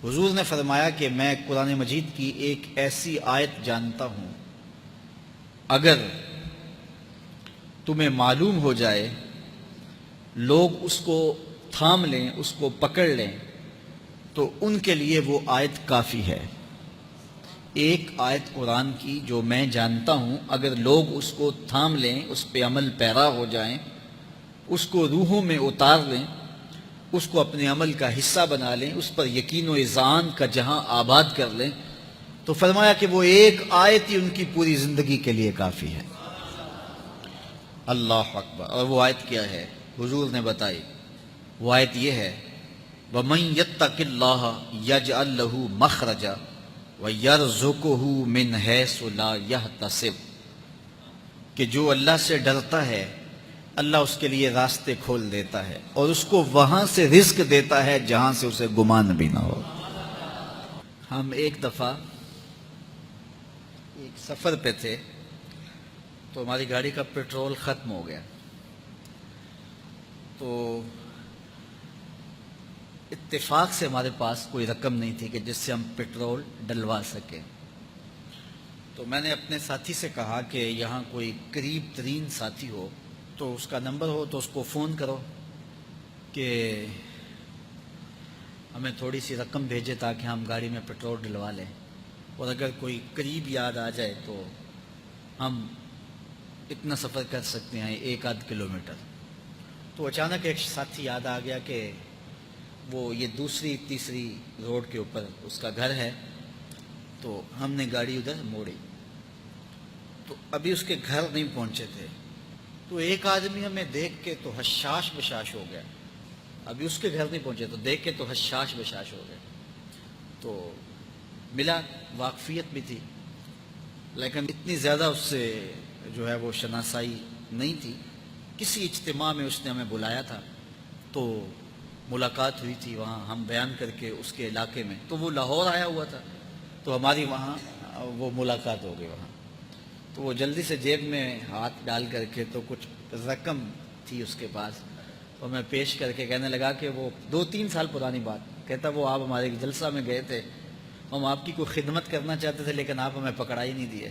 حضور نے فرمایا کہ میں قرآن مجید کی ایک ایسی آیت جانتا ہوں، اگر تمہیں معلوم ہو جائے، لوگ اس کو تھام لیں، اس کو پکڑ لیں، تو ان کے لیے وہ آیت کافی ہے۔ ایک آیت قرآن کی جو میں جانتا ہوں، اگر لوگ اس کو تھام لیں، اس پہ عمل پیرا ہو جائیں، اس کو روحوں میں اتار لیں، اس کو اپنے عمل کا حصہ بنا لیں، اس پر یقین و اذعان کا جہاں آباد کر لیں، تو فرمایا کہ وہ ایک آیت ہی ان کی پوری زندگی کے لیے کافی ہے۔ اللہ اکبر۔ اور وہ آیت کیا ہے؟ حضور نے بتائی، وہ آیت یہ ہے، وَمَن يَتَّقِ اللَّهَ يَجْعَل لَّهُ مَخْرَجًا وَيَرْزُقْهُ مِنْ حَيْثُ لَا يَحْتَسِبُ، کہ جو اللہ سے ڈرتا ہے اللہ اس کے لیے راستے کھول دیتا ہے اور اس کو وہاں سے رزق دیتا ہے جہاں سے اسے گمان بھی نہ ہو۔ ہم ایک دفعہ ایک سفر پہ تھے تو ہماری گاڑی کا پیٹرول ختم ہو گیا، تو اتفاق سے ہمارے پاس کوئی رقم نہیں تھی کہ جس سے ہم پیٹرول ڈلوا سکیں۔ تو میں نے اپنے ساتھی سے کہا کہ یہاں کوئی قریب ترین ساتھی ہو تو اس کا نمبر ہو تو اس کو فون کرو کہ ہمیں تھوڑی سی رقم بھیجے تاکہ ہم گاڑی میں پیٹرول ڈلوا لیں، اور اگر کوئی قریب یاد آ جائے تو ہم اتنا سفر کر سکتے ہیں، 1-8 کلومیٹر۔ تو اچانک ایک ساتھی یاد آ گیا کہ وہ یہ دوسری تیسری روڈ کے اوپر اس کا گھر ہے، تو ہم نے گاڑی ادھر موڑی، تو ابھی اس کے گھر نہیں پہنچے تھے، تو ایک آدمی ہمیں دیکھ کے تو حشاش بشاش ہو گیا، ابھی اس کے گھر نہیں پہنچے تو دیکھ کے تو حشاش بشاش ہو گئے۔ تو ملا، واقفیت بھی تھی، لیکن اتنی زیادہ اس سے جو ہے وہ شناسائی نہیں تھی۔ کسی اجتماع میں اس نے ہمیں بلایا تھا تو ملاقات ہوئی تھی وہاں، ہم بیان کر کے اس کے علاقے میں، تو وہ لاہور آیا ہوا تھا تو ہماری وہاں وہ ملاقات ہو گئی وہاں۔ تو وہ جلدی سے جیب میں ہاتھ ڈال کر کے تو کچھ رقم تھی اس کے پاس، تو میں پیش کر کے کہنے لگا کہ وہ 2-3 سال پرانی بات، کہتا وہ آپ ہمارے جلسہ میں گئے تھے، ہم آپ کی کوئی خدمت کرنا چاہتے تھے لیکن آپ ہمیں پکڑا ہی نہیں دیے۔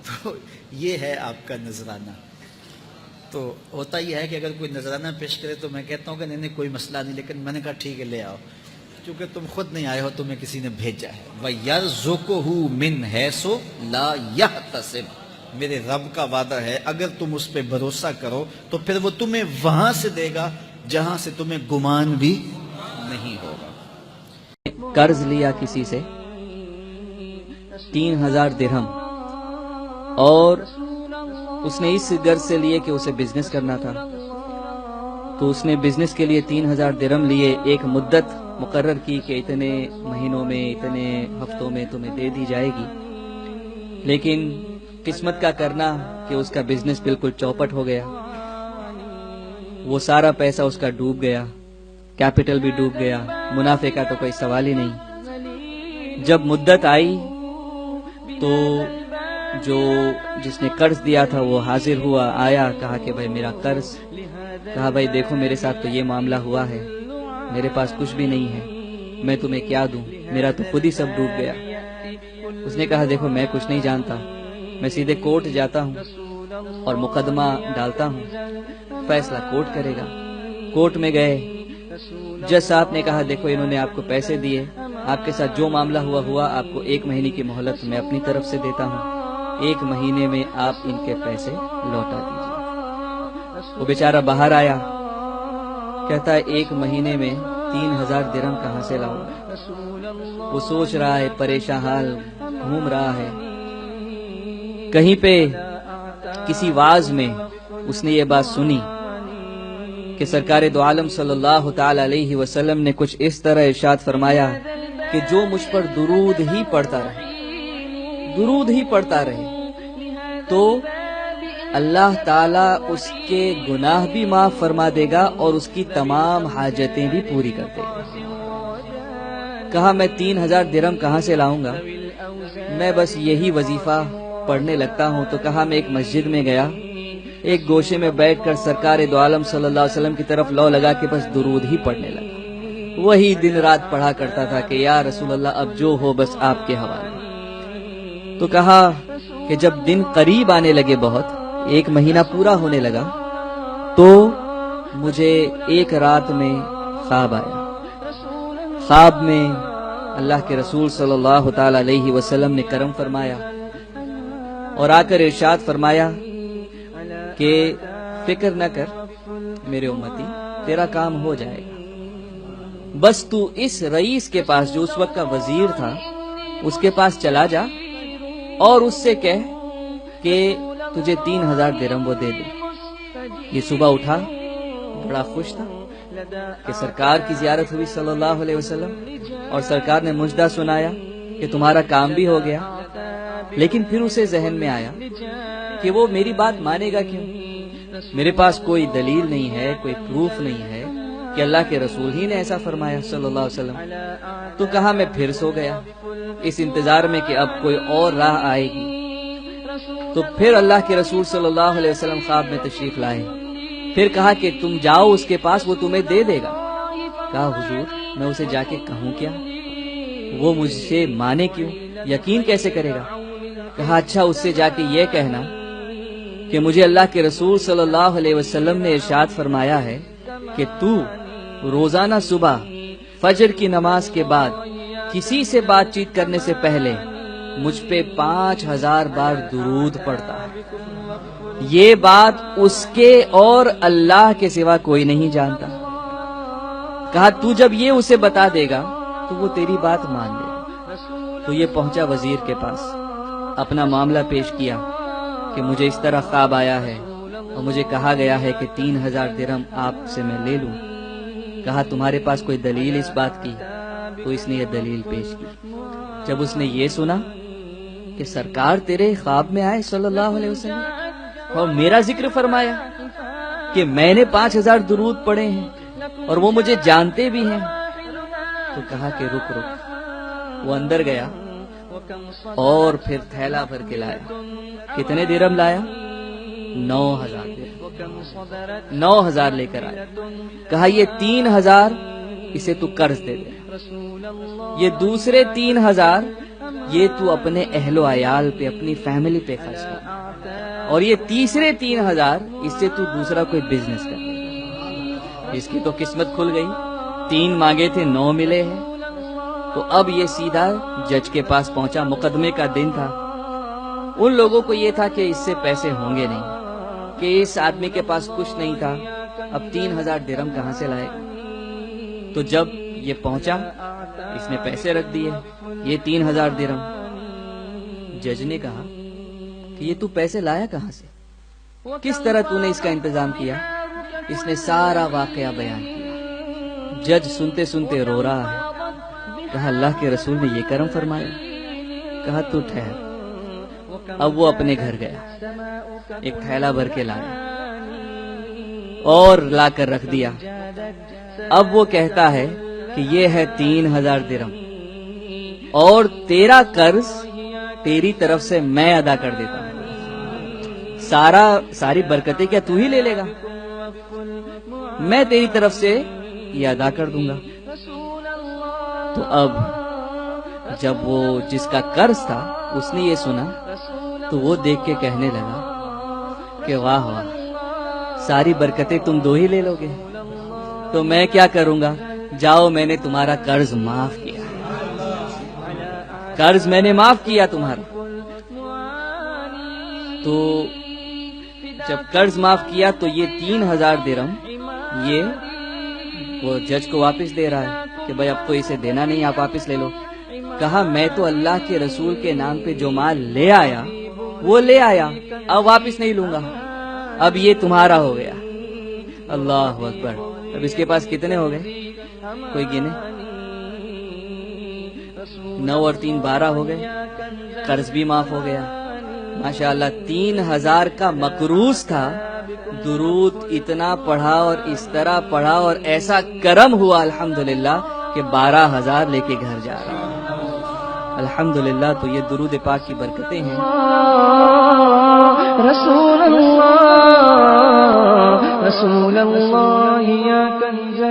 تو یہ ہے آپ کا نذرانہ۔ تو ہوتا یہ ہے کہ اگر کوئی نذرانہ پیش کرے تو میں کہتا ہوں کہ نہیں کوئی مسئلہ نہیں، لیکن میں نے کہا ٹھیک ہے لے آؤ، کیونکہ تم خود نہیں آئے ہو، تمہیں کسی نے بھیجا ہے۔ وَيَرْزُقُهُ مِنْ حَيْثُ لَا يَحْتَسِبُ، میرے رب کا وعدہ ہے اگر تم اس پہ بھروسہ کرو تو پھر وہ تمہیں وہاں سے دے گا جہاں سے تمہیں گمان بھی نہیں ہوگا۔ قرض لیا کسی سے 3000 درہم، اور اس نے اس غرض سے لیے کہ اسے بزنس کرنا تھا، تو اس نے بزنس کے لیے 3000 درہم لیے، ایک مدت مقرر کی کہ اتنے مہینوں میں اتنے ہفتوں میں تمہیں دے دی جائے گی، لیکن قسمت کا کرنا کہ اس کا بزنس بالکل چوپٹ ہو گیا، وہ سارا پیسہ اس کا ڈوب گیا، کیپٹل بھی ڈوب گیا، منافع کا تو کوئی سوال ہی نہیں۔ جب مدت آئی تو جس نے قرض دیا تھا وہ حاضر ہوا، آیا، کہا کہ بھائی میرا قرض، کہا بھائی دیکھو میرے ساتھ تو یہ معاملہ ہوا ہے، میرے پاس کچھ بھی نہیں ہے، میں تمہیں کیا دوں، میرا تو خود ہی سب ڈوب گیا۔ اس نے کہا دیکھو میں کچھ نہیں جانتا، میں سیدھے کورٹ جاتا ہوں اور مقدمہ ڈالتا ہوں، فیصلہ کورٹ کرے گا۔ کورٹ میں گئے، جج صاحب نے کہا دیکھو انہوں نے آپ کو پیسے دیے، آپ کے ساتھ جو معاملہ ہوا، آپ کو 1 مہینے کی مہلت میں اپنی طرف سے دیتا ہوں، 1 مہینے میں آپ ان کے پیسے لوٹا دیجیے۔ وہ بیچارہ باہر آیا، کہتا ہے 1 مہینے میں 3000 درہم کہاں سے لاؤں گا؟ وہ سوچ رہا ہے، پریشان حال گھوم رہا ہے۔ کہیں پہ کسی واعظ میں اس نے یہ بات سنی کہ سرکار دو عالم صلی اللہ تعالی علیہ وسلم نے کچھ اس طرح ارشاد فرمایا کہ جو مجھ پر درود ہی پڑھتا رہے تو اللہ تعالیٰ اس کے گناہ بھی معاف فرما دے گا اور اس کی تمام حاجتیں بھی پوری کر دے گا۔ کہا میں 3000 درہم کہاں سے لاؤں گا، میں بس یہی وظیفہ پڑھنے لگتا ہوں۔ تو کہا میں ایک مسجد میں گیا، ایک گوشے میں بیٹھ کر سرکار دو عالم صلی اللہ علیہ وسلم کی طرف لو لگا کے بس درود ہی پڑھنے لگا۔ وہی دن رات پڑھا کرتا تھا کہ یا رسول اللہ اب جو ہو بس آپ کے حوالے۔ تو کہا کہ جب دن قریب آنے لگے، بہت 1 مہینہ پورا ہونے لگا، تو مجھے ایک رات میں خواب آیا۔ خواب میں اللہ کے رسول صلی اللہ تعالی علیہ وسلم نے کرم فرمایا اور آ کر ارشاد فرمایا کہ فکر نہ کر میرے امتی، تیرا کام ہو جائے گا، بس تو اس رئیس کے پاس جو اس وقت کا وزیر تھا اس کے پاس چلا جا اور اس سے کہہ کہ تجھے 3000 درہم وہ دے دے۔ یہ صبح اٹھا، بڑا خوش تھا کہ سرکار کی زیارت ہوئی صلی اللہ علیہ وسلم، اور سرکار نے مجدہ سنایا کہ تمہارا کام بھی ہو گیا۔ لیکن پھر اسے ذہن میں آیا کہ وہ میری بات مانے گا کیوں؟ میرے پاس کوئی دلیل نہیں ہے، کوئی پروف نہیں ہے کہ اللہ کے رسول ہی نے ایسا فرمایا صلی اللہ علیہ وسلم۔ تو کہا میں پھر سو گیا اس انتظار میں کہ اب کوئی اور راہ آئے گی۔ تو پھر اللہ کے رسول صلی اللہ علیہ وسلم خواب میں تشریف لائے، پھر کہا کہ تم جاؤ اس کے پاس، وہ تمہیں دے دے گا۔ کہا حضور میں اسے جا کے کہوں کیا؟ وہ مجھ سے مانے کیوں؟ یقین کیسے کرے گا؟ کہا اچھا اس سے جا کے یہ کہنا کہ مجھے اللہ کے رسول صلی اللہ علیہ وسلم نے ارشاد فرمایا ہے کہ تو روزانہ صبح فجر کی نماز کے بعد کسی سے بات چیت کرنے سے پہلے مجھ پہ 5000 بار درود پڑتا ہے۔ یہ بات اس کے اور اللہ کے سوا کوئی نہیں جانتا۔ کہا تو جب یہ اسے بتا دے گا تو وہ تیری بات مان لے گا۔ تو یہ پہنچا وزیر کے پاس، اپنا معاملہ پیش کیا کہ مجھے اس طرح خواب آیا ہے اور مجھے کہا گیا ہے کہ 3000 درہم آپ سے میں لے لوں۔ کہا تمہارے پاس کوئی دلیل اس بات کی؟ تو اس نے یہ دلیل پیش کی۔ جب اس نے یہ سنا کہ سرکار تیرے خواب میں آئے صلی اللہ علیہ وسلم اور میرا ذکر فرمایا کہ میں نے 5000 درود پڑھے ہیں اور وہ مجھے جانتے بھی ہیں، تو کہا کہ رک رک۔ وہ اندر گیا اور پھر تھیلا بھر کے لایا۔ کتنے درہم لایا؟ 9000 درہم۔ 9000 لے کر آیا۔ کہا یہ 3000 اسے تو قرض دے دے، یہ دوسرے 3000 یہ تو اپنے اہل و عیال پہ، اپنی فیملی پہ خرچ کر، اور یہ تیسرے 3000 اس سے تو دوسرا کوئی بزنس کر۔ اس کی تو قسمت کھل گئی، 3 مانگے تھے 9 ملے ہیں۔ تو اب یہ سیدھا جج کے پاس پہنچا، مقدمے کا دن تھا۔ ان لوگوں کو یہ تھا کہ اس سے پیسے ہوں گے نہیں، کہ اس آدمی کے پاس کچھ نہیں تھا، اب 3000 درہم کہاں سے لائے گا؟ تو جب یہ پہنچا اس نے پیسے رکھ دیے، یہ 3000 درہم۔ جج نے کہا کہ یہ تو پیسے لایا کہاں سے؟ کس طرح تو نے اس کا انتظام کیا؟ اس نے سارا واقعہ بیان کیا۔ جج سنتے سنتے رو رہا ہے۔ کہا اللہ کے رسول نے یہ کرم فرمایا؟ کہا تو ٹھہر۔ اب وہ اپنے گھر گیا، ایک تھیلا بھر کے لایا اور لا کر رکھ دیا۔ اب وہ کہتا ہے کہ یہ ہے 3000 درہم اور تیرا قرض تیری طرف سے میں ادا کر دیتا ہوں، ساری برکتیں کیا تو ہی لے لے گا؟ میں تیری طرف سے یہ ادا کر دوں گا۔ تو اب جب وہ جس کا قرض تھا اس نے یہ سنا تو وہ دیکھ کے کہنے لگا کہ واہ واہ، ساری برکتیں تم 2 ہی لے لو گے، تو میں کیا کروں گا؟ جاؤ میں نے تمہارا قرض معاف کیا، قرض میں نے معاف کیا تمہارا۔ تو جب قرض معاف کیا تو یہ 3000 درہم یہ وہ جج کو واپس دے رہا ہے کہ بھائی اب تو اسے دینا نہیں، آپ واپس لے لو۔ کہا میں تو اللہ کے رسول کے نام پہ جو مال لے آیا وہ لے آیا، اب واپس نہیں لوں گا، اب یہ تمہارا ہو گیا۔ اللہ اکبر۔ اب اس کے پاس کتنے ہو گئے؟ کوئی گنے؟ 9 اور 3 12 ہو گئے، قرض بھی معاف ہو گیا۔ ماشاءاللہ 3000 کا مقروض تھا، درود اتنا پڑھا اور اس طرح پڑھا اور ایسا کرم ہوا الحمدللہ کہ 12000 لے کے گھر جا رہا ہے الحمدللہ۔ تو یہ درود پاک کی برکتیں ہیں۔ رسول اللہ یا کنز